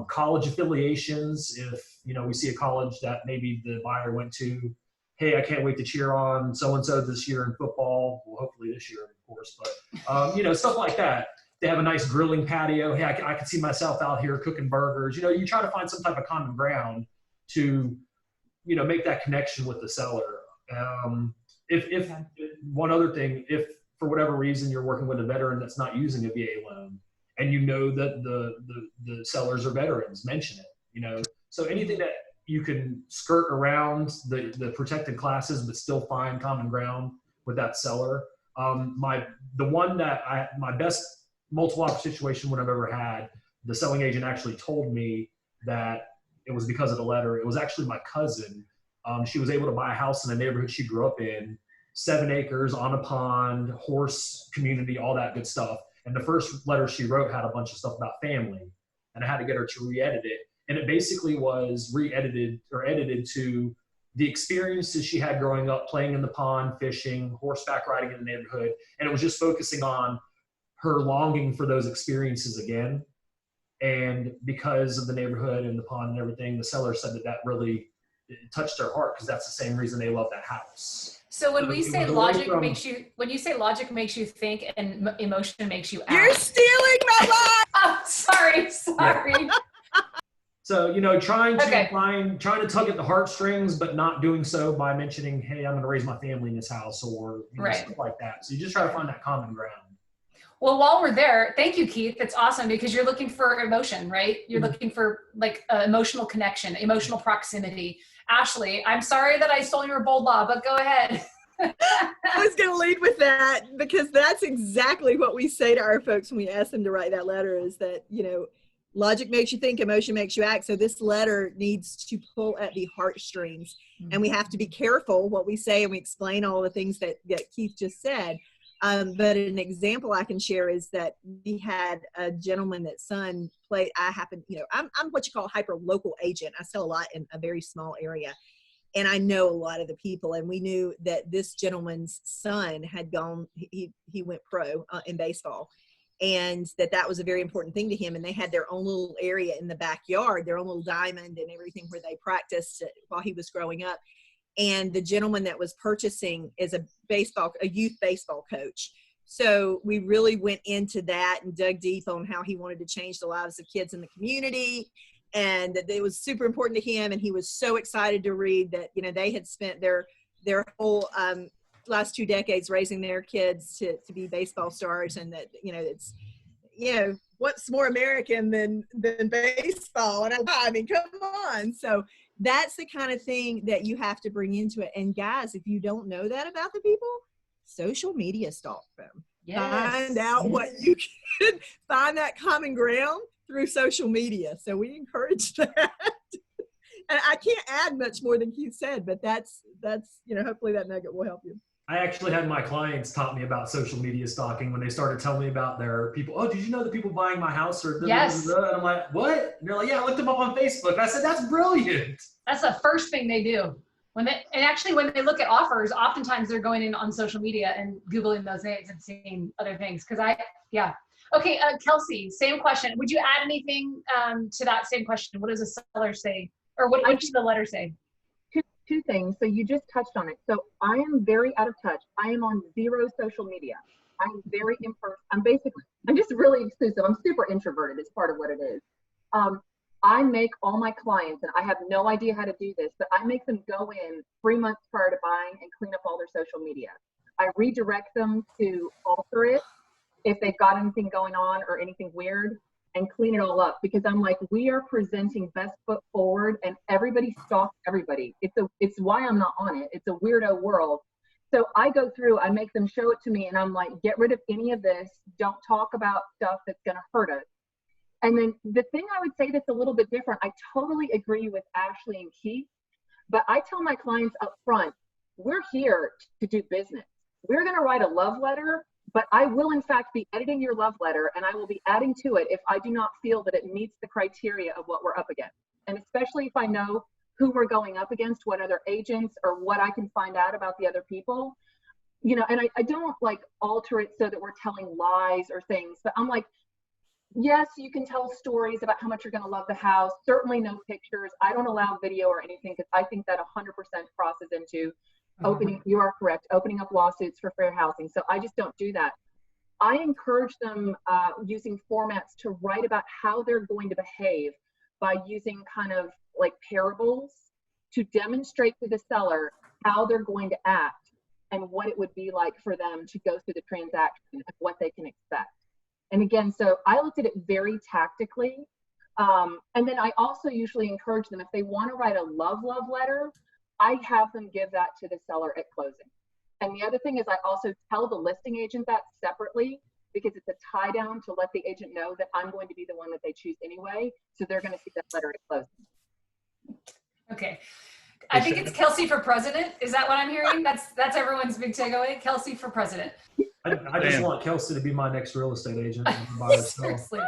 College affiliations, if, we see a college that maybe the buyer went to, hey, I can't wait to cheer on so-and-so this year in football. Well, hopefully this year, of course, but, stuff like that. They have a nice grilling patio. Hey, I can see myself out here cooking burgers. You try to find some type of common ground to, make that connection with the seller. If one other thing, if for whatever reason you're working with a veteran that's not using a VA loan, and that the sellers are veterans, mention it. So anything that you can skirt around the protected classes but still find common ground with that seller. My best multiple offer situation I've ever had, the selling agent actually told me that it was because of the letter. It was actually my cousin. She was able to buy a house in a neighborhood she grew up in, 7 acres on a pond, horse community, all that good stuff. And the first letter she wrote had a bunch of stuff about family, and I had to get her to re-edit it. And it basically was re-edited or edited to the experiences she had growing up, playing in the pond, fishing, horseback riding in the neighborhood. And it was just focusing on her longing for those experiences again. And because of the neighborhood and the pond and everything, the seller said that really touched their heart, because that's the same reason they love that house. So when we say logic makes you think and emotion makes you act. You're stealing my line. Oh, sorry. Yeah. So, trying to tug at the heartstrings, but not doing so by mentioning, hey, I'm going to raise my family in this house, or stuff like that. So you just try to find that common ground. Well, while we're there, thank you, Keith. It's awesome because you're looking for emotion, right? You're looking for emotional connection, emotional proximity. Ashley, I'm sorry that I stole your bold law, but go ahead. I was going to lead with that, because that's exactly what we say to our folks when we ask them to write that letter, is that, logic makes you think, emotion makes you act. So this letter needs to pull at the heartstrings, and we have to be careful what we say, and we explain all the things that Keith just said. But an example I can share is that we had a gentleman that son played. I'm what you call a hyper local agent. I sell a lot in a very small area, and I know a lot of the people. And we knew that this gentleman's son had gone. He went pro in baseball, and that was a very important thing to him. And they had their own little area in the backyard, their own little diamond and everything where they practiced while he was growing up. And the gentleman that was purchasing is a youth baseball coach. So we really went into that and dug deep on how he wanted to change the lives of kids in the community, and that it was super important to him. And he was so excited to read that, you know, they had spent their whole last 2 decades raising their kids to be baseball stars, and that, you know, it's, you know, what's more American than baseball? And I mean, come on. So that's the kind of thing that you have to bring into it. And guys, if you don't know that about the people, social media stalk them. Yes. Find out what you can, find that common ground through social media. So we encourage that. And I can't add much more than Keith said, but that's, you know, hopefully that nugget will help you. I actually had my clients taught me about social media stalking when they started telling me about their people. Oh, did you know the people buying my house? Or Yes. And I'm like, what? And they're like, yeah, I looked them up on Facebook. And I said, that's brilliant. That's the first thing they do. When they look at offers, oftentimes they're going in on social media and Googling those names and seeing other things. Okay, Kelsey, same question. Would you add anything to that same question? What does a seller say? Or what should the letter say? Two things. So you just touched on it. So I am very out of touch. I am on zero social media. I'm very impersonal. I'm just really exclusive. I'm super introverted. It's part of what it is. I make all my clients, and I have no idea how to do this, but I make them go in 3 months prior to buying and clean up all their social media. I redirect them to alter it if they've got anything going on or anything weird, and clean it all up, because I'm like, we are presenting best foot forward, and everybody stalks everybody. It's why I'm not on it. It's a weirdo world. So I go through, I make them show it to me, and I'm like, get rid of any of this. Don't talk about stuff that's going to hurt us. And then the thing I would say that's a little bit different, I totally agree with Ashley and Keith, but I tell my clients up front, we're here to do business. We're going to write a love letter, but I will in fact be editing your love letter, and I will be adding to it if I do not feel that it meets the criteria of what we're up against. And especially if I know who we're going up against, what other agents, or what I can find out about the other people, you know, and I don't like alter it so that we're telling lies or things, but I'm like, yes, you can tell stories about how much you're going to love the house. Certainly no pictures. I don't allow video or anything, because I think that 100% crosses into you are correct, opening up lawsuits for fair housing. So I just don't do that. I encourage them using formats to write about how they're going to behave by using kind of like parables to demonstrate to the seller how they're going to act and what it would be like for them to go through the transaction and what they can expect. And again, so I looked at it very tactically. And then I also usually encourage them, if they want to write a love letter, I have them give that to the seller at closing. And the other thing is I also tell the listing agent that separately, because it's a tie down to let the agent know that I'm going to be the one that they choose anyway. So they're going to see that letter at closing. Okay. I think it's Kelsey for president. Is that what I'm hearing? That's everyone's big takeaway. Kelsey for president. I just want Kelsey to be my next real estate agent. Seriously.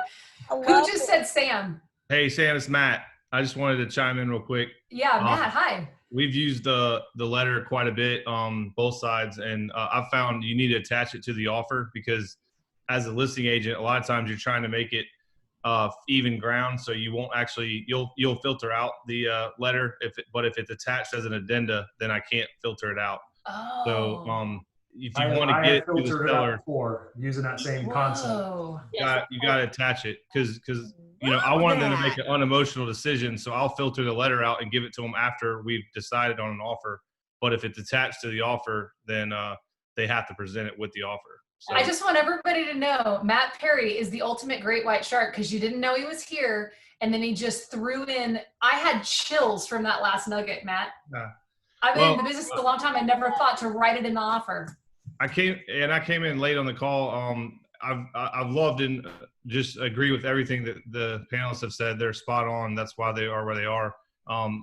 Who just said Sam? Hey, Sam, it's Matt. I just wanted to chime in real quick. Yeah, Matt, hi. We've used the letter quite a bit on both sides, and I've found you need to attach it to the offer, because as a listing agent, a lot of times you're trying to make it even ground, so you won't actually, you'll filter out the letter, but if it's attached as an addenda, then I can't filter it out. Oh. So if you want to get it to the seller, before using that same concept, you got to attach it, because you know, I want them to make an unemotional decision, so I'll filter the letter out and give it to them after we've decided on an offer. But if it's attached to the offer, then they have to present it with the offer. So. I just want everybody to know Matt Perry is the ultimate great white shark, because you didn't know he was here, and then he just threw in. I had chills from that last nugget, Matt. I've been in the business a long time. I never thought to write it in the offer. I came in late on the call. I've loved and just agree with everything that the panelists have said. They're spot on. That's why they are where they are.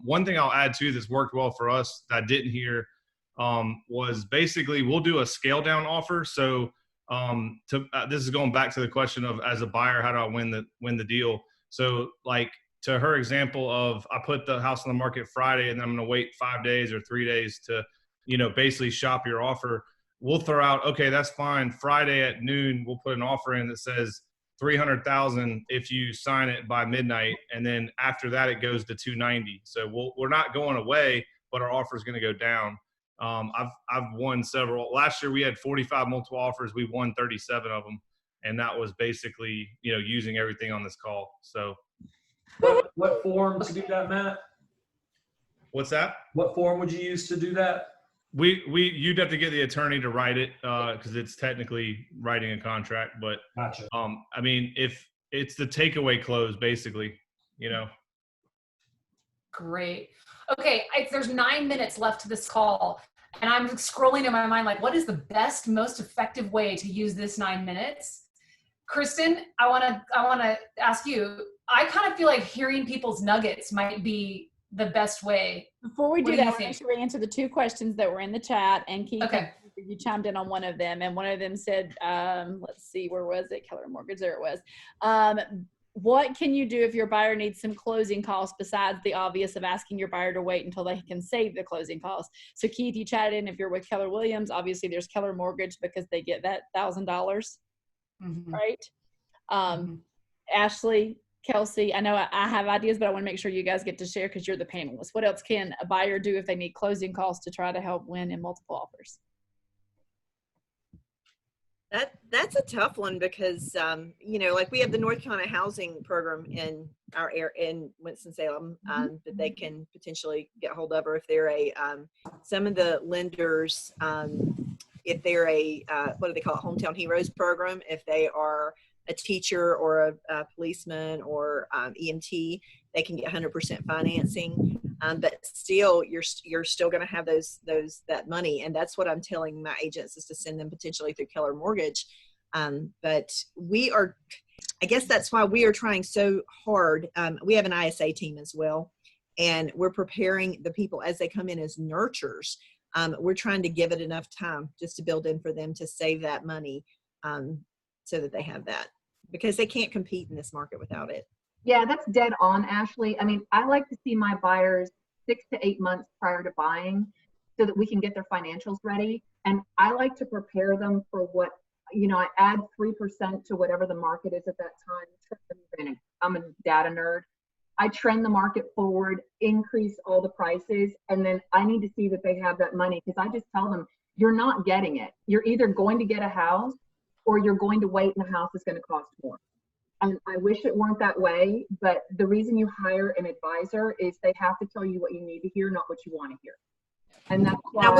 One thing I'll add too that's worked well for us that I didn't hear was basically we'll do a scale down offer. So this is going back to the question of, as a buyer, how do I win the deal? So like to her example of, I put the house on the market Friday and then I'm going to wait 5 days or 3 days to, you know, basically shop your offer. we'll throw out, okay, that's fine. Friday at noon, we'll put an offer in that says 300,000 if you sign it by midnight, and then after that it goes to 290. So we're not going away, but our offer is going to go down. I've won several. Last year we had 45 multiple offers. We won 37 of them, and that was basically using everything on this call. So what form to do that, Matt? What's that? What form would you use to do that? You'd have to get the attorney to write it because it's technically writing a contract. But gotcha. I mean, if it's the takeaway close, basically, Great. Okay, there's 9 minutes left to this call, and I'm scrolling in my mind like, what is the best, most effective way to use this 9 minutes? Kristen, I want to ask you. I kind of feel like hearing people's nuggets might be the best way. Before we do that, I want to make sure we answer the 2 questions that were in the chat, and Keith, okay, you chimed in on one of them, and one of them said, let's see, where was it? Keller Mortgage, there it was. What can you do if your buyer needs some closing costs besides the obvious of asking your buyer to wait until they can save the closing costs? So Keith, you chatted in, if you're with Keller Williams, obviously there's Keller Mortgage because they get that $1,000, right? Ashley, Kelsey, I know I have ideas, but I want to make sure you guys get to share because you're the panelists. What else can a buyer do if they need closing costs to try to help win in multiple offers? That's a tough one because like we have the North Carolina housing program in our area in Winston-Salem that they can potentially get hold of, or if they're some of the lenders, if they're what do they call it, Hometown Heroes program, if they are a teacher or a policeman or EMT, they can get 100% financing. But still, you're still going to have that money, and that's what I'm telling my agents is to send them potentially through Keller Mortgage. But I guess that's why we are trying so hard. We have an ISA team as well, and we're preparing the people as they come in as nurtures. We're trying to give it enough time just to build in for them to save that money so that they have that, because they can't compete in this market without it. Yeah, that's dead on, Ashley. I mean, I like to see my buyers 6 to 8 months prior to buying so that we can get their financials ready. And I like to prepare them for what, I add 3% to whatever the market is at that time. I'm a data nerd. I trend the market forward, increase all the prices, and then I need to see that they have that money, because I just tell them, you're not getting it. You're either going to get a house or you're going to wait and the house is going to cost more. And I wish it weren't that way, but the reason you hire an advisor is they have to tell you what you need to hear, not what you want to hear. And that's why I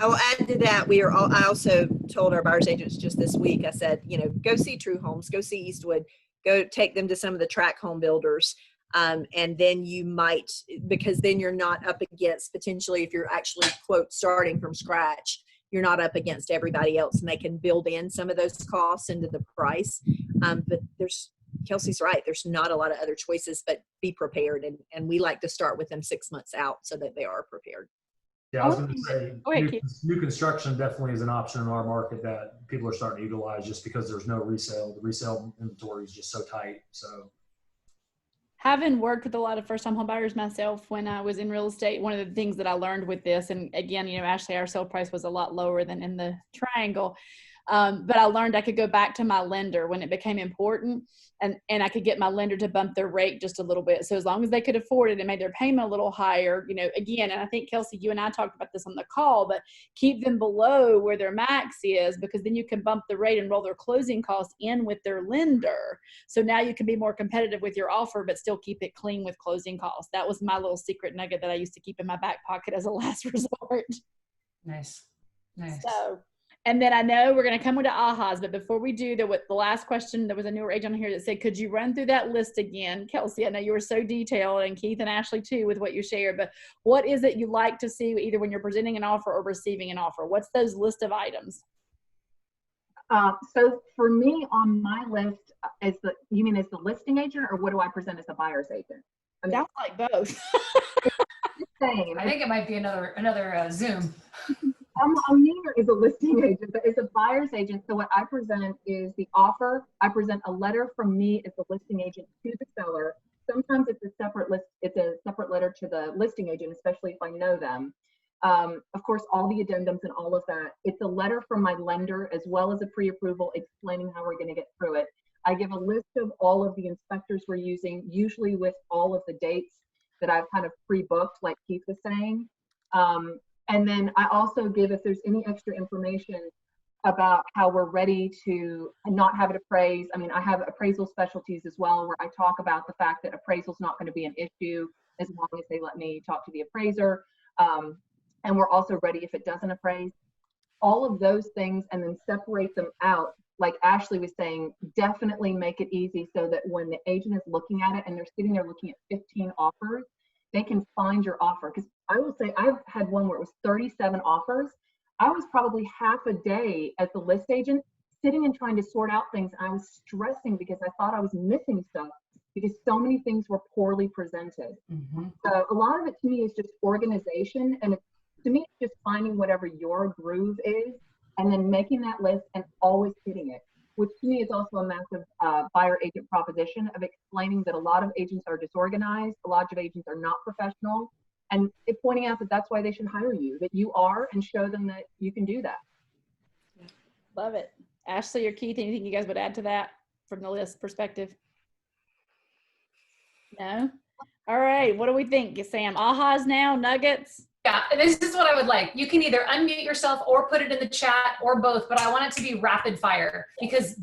will add to that. I also told our buyers agents just this week, I said, go see True Homes, go see Eastwood, go take them to some of the track home builders. And then you might, because then you're not up against, potentially, if you're actually, quote, starting from scratch, you're not up against everybody else, and they can build in some of those costs into the price. But Kelsey's right. There's not a lot of other choices, but be prepared. And we like to start with them 6 months out so that they are prepared. Yeah, I was going to say, new construction definitely is an option in our market that people are starting to utilize just because there's no resale. The resale inventory is just so tight. So, having worked with a lot of first-time home buyers myself when I was in real estate, one of the things that I learned with this, and again, Ashley, our sale price was a lot lower than in the triangle, but I learned I could go back to my lender when it became important, and I could get my lender to bump their rate just a little bit. So as long as they could afford it and made their payment a little higher, again, and I think, Kelsey, you and I talked about this on the call, but keep them below where their max is, because then you can bump the rate and roll their closing costs in with their lender. So now you can be more competitive with your offer, but still keep it clean with closing costs. That was my little secret nugget that I used to keep in my back pocket as a last resort. Nice. So, and then I know we're going to come into ahas, but before we do, the last question, there was a newer agent on here that said, could you run through that list again? Kelsey, I know you were so detailed, and Keith and Ashley too, with what you shared, but what is it you like to see either when you're presenting an offer or receiving an offer? What's those list of items? So for me, on my list, you mean as the listing agent, or what do I present as a buyer's agent? I mean, sounds like both. Same. I think it might be another Zoom. I'm neither as a listing agent, but as a buyer's agent. So what I present is the offer. I present a letter from me as the listing agent to the seller. Sometimes it's a separate letter to the listing agent, especially if I know them. Of course, all the addendums and all of that. It's a letter from my lender as well as a pre-approval explaining how we're going to get through it. I give a list of all of the inspectors we're using, usually with all of the dates that I've kind of pre-booked, like Keith was saying. And then I also give, if there's any extra information about how we're ready to not have it appraised. I mean, I have appraisal specialties as well, where I talk about the fact that appraisal is not going to be an issue as long as they let me talk to the appraiser. And we're also ready if it doesn't appraise. All of those things, and then separate them out. Like Ashley was saying, definitely make it easy so that when the agent is looking at it and they're sitting there looking at 15 offers, they can find your offer. Because I will say, I've had one where it was 37 offers. I was probably half a day as the list agent sitting and trying to sort out things. I was stressing because I thought I was missing stuff because so many things were poorly presented. So a lot of it to me is just organization. And to me, it's just finding whatever your groove is and then making that list and always hitting it, which to me is also a massive buyer agent proposition of explaining that a lot of agents are disorganized, a lot of agents are not professional, and pointing out that that's why they should hire you, that you are, and show them that you can do that. Love it. Ashley or Keith, anything you guys would add to that from the list perspective? No? All right. What do we think, Sam? Ahas now, nuggets? Yeah, this is what I would like. You can either unmute yourself or put it in the chat or both, but I want it to be rapid fire because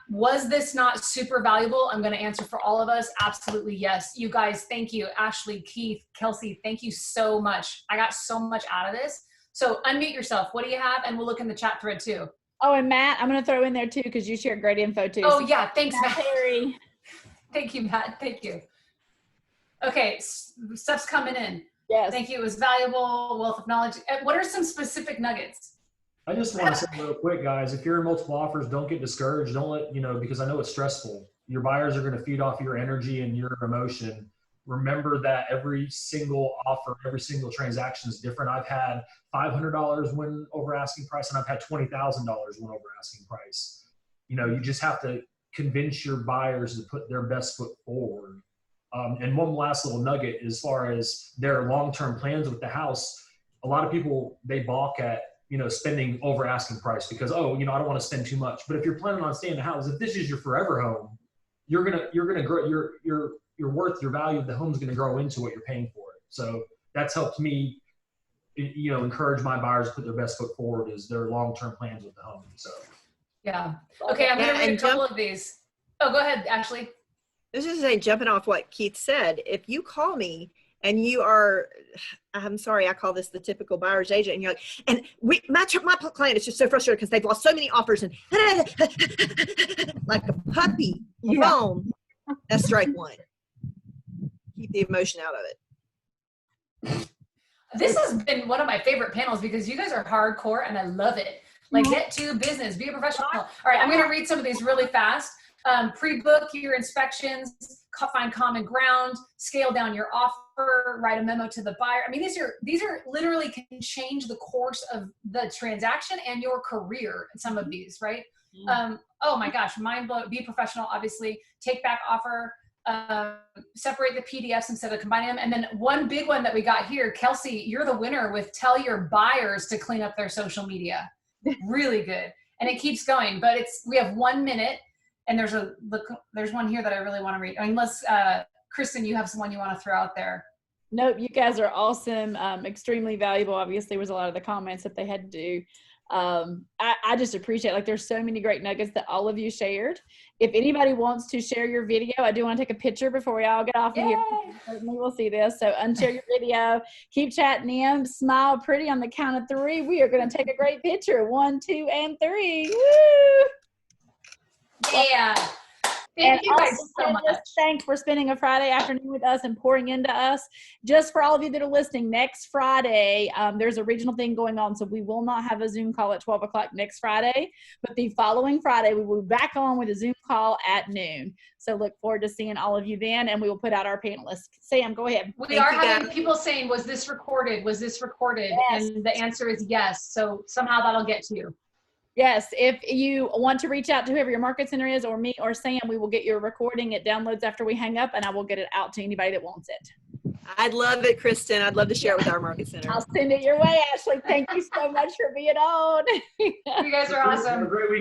was this not super valuable? I'm going to answer for all of us. Absolutely. Yes. You guys, thank you. Ashley, Keith, Kelsey, thank you so much. I got so much out of this. So unmute yourself. What do you have? And we'll look in the chat thread too. Oh, and Matt, I'm going to throw in there too, because you shared great info too. Oh yeah. Thanks, Matt. Harry. Thank you, Matt. Thank you. Okay. Stuff's coming in. Yes. Thank you. It was valuable, wealth of knowledge. What are some specific nuggets? I just want to say real quick, guys, if you're in multiple offers, don't get discouraged. Don't let, because I know it's stressful. Your buyers are going to feed off your energy and your emotion. Remember that every single offer, every single transaction is different. I've had $500 win over asking price, and I've had $20,000 win over asking price. You just have to convince your buyers to put their best foot forward. And one last little nugget, as far as their long-term plans with the house, a lot of people, they balk at, spending over asking price because, I don't want to spend too much. But if you're planning on staying in the house, if this is your forever home, you're gonna grow your worth, your value of the home is gonna grow into what you're paying for it. So that's helped me, encourage my buyers to put their best foot forward as their long-term plans with the home. So yeah. Okay, I'm gonna read a couple of these. Oh, go ahead, Ashley. I was just saying, jumping off what Keith said, if you call me and you are, I'm sorry, I call this the typical buyer's agent, and you're like, and my client is just so frustrated because they've lost so many offers and like a puppy on the phone, that's strike one. Keep the emotion out of it. This has been one of my favorite panels because you guys are hardcore and I love it. Like, get to business, be a professional. All right, I'm going to read some of these really fast. Pre-book your inspections, find common ground, scale down your offer, write a memo to the buyer. I mean, these are literally can change the course of the transaction and your career. Some of these, right? Oh my gosh, mind blow. Be professional, obviously. Take back offer. Separate the PDFs instead of combining them. And then one big one that we got here, Kelsey, you're the winner with tell your buyers to clean up their social media. Really good. And it keeps going, but we have 1 minute. And there's one here that I really want to read. Unless, Kristen, you have someone you want to throw out there. Nope, you guys are awesome. Extremely valuable. Obviously, was a lot of the comments that they had to do. I just appreciate, there's so many great nuggets that all of you shared. If anybody wants to share your video, I do want to take a picture before we all get off of here. Certainly we'll see this. So unshare your video. Keep chatting in. Smile pretty on the count of 3. We are going to take a great picture. 1, 2, and 3. Woo! Yeah. Thank you guys so much. Thanks for spending a Friday afternoon with us and pouring into us. Just for all of you that are listening, next Friday, there's a regional thing going on, so we will not have a Zoom call at 12 o'clock next Friday, but the following Friday, we will be back on with a Zoom call at noon. So look forward to seeing all of you then, and we will put out our panelists. Sam, go ahead. We are having people saying, was this recorded? Was this recorded? Yes. And the answer is yes. So somehow that'll get to you. Yes, if you want to reach out to whoever your market center is, or me or Sam, we will get your recording. It downloads after we hang up, and I will get it out to anybody that wants it. I'd love it, Kristen. I'd love to share it with our market center. I'll send it your way, Ashley. Thank you so much for being on. You guys are awesome. Have a great week.